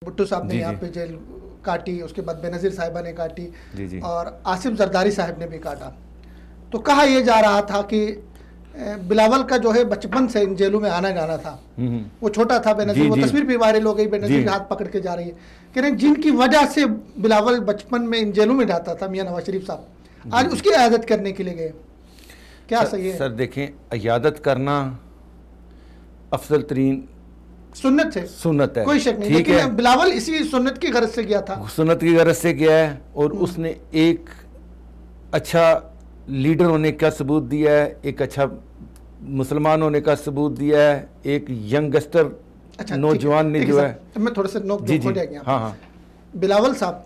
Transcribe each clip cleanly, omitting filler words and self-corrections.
भुट्टो साहब ने जी यहाँ जी पे जेल काटी, उसके बाद बेनज़ीर साहिबा ने काटी जी जी और आसिफ जरदारी साहब ने भी काटा। तो कहा यह जा रहा था कि बिलावल का जो है बचपन से इन जेलों में आना जाना था। वो छोटा था बेनज़ीर, जी वो जी तस्वीर भी वायरल हो गई, जी बेनज़ीर के हाथ पकड़ के जा रही है। कह रहे हैं जिनकी वजह से बिलावल बचपन में इन जेलों में जाता था, मियाँ नवाज शरीफ साहब जी आज जी उसकी इयादत करने के लिए गए। क्या सही है? सर देखें, इयादत करना अफजल तरीन सुन्नत है, सुन्नत है, कोई शक नहीं, ठीक है। लेकिन बिलावल इसी सुन्नत की गरज से गया था। सुन्नत की गरज से गया है और उसने एक अच्छा लीडर होने का सबूत दिया है, एक अच्छा मुसलमान होने का सबूत दिया है, एक यंगस्टर अच्छा, नौजवान ने ठीक जो है है। सर, मैं थोड़ा सा नोक जी झोंक जी हो जाएगी यहाँ हाँ पे। हाँ बिलावल साहब,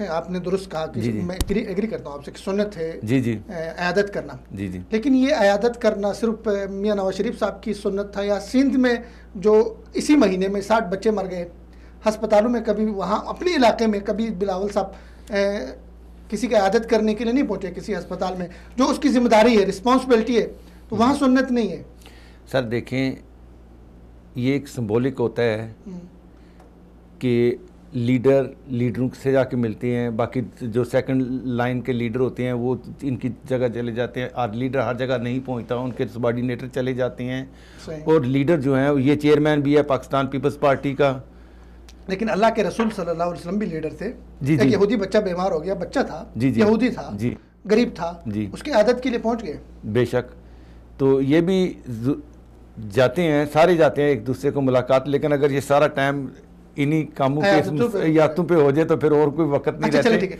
आपने दुरुस्त कहा कि जी जी मैं एग्री करता हूँ आपसे कि सुन्नत है जी जी अयादत करना। जी जी लेकिन ये अयादत करना सिर्फ मियाँ नवाज शरीफ साहब की सुन्नत था, या सिंध में जो इसी महीने में 60 बच्चे मर गए हस्पतालों में, कभी वहाँ अपने इलाके में कभी बिलावल साहब किसी की अयादत करने के लिए नहीं पहुँचे किसी अस्पताल में, जो उसकी जिम्मेदारी है, रिस्पॉन्सिबिलिटी है, तो वहाँ सुन्नत नहीं है? सर देखें, ये एक सिंबॉलिक होता है कि लीडरों से जाके मिलते हैं, बाकी जो सेकंड लाइन के लीडर होते हैं वो इनकी जगह चले जाते हैं, और लीडर हर जगह नहीं पहुंचता, उनके सबॉर्डिनेटर चले जाते हैं। और लीडर जो हैं, ये चेयरमैन भी है पाकिस्तान पीपल्स पार्टी का। लेकिन अल्लाह के रसूल सल्लल्लाहु अलैहि वसल्लम भी लीडर थे। जी एक जी यहूदी बच्चा बीमार हो गया, बच्चा था जी जी यहूदी था जी गरीब था जी उसकी आदत के लिए पहुंच गए। बेशक, तो ये भी जाते हैं, सारे जाते हैं एक दूसरे को मुलाकात, लेकिन अगर ये सारा टाइम इन्हीं कामों के यातों पे हो जाए तो फिर और कोई वक्त नहीं अच्छा, चलिए रहते। ठीक है।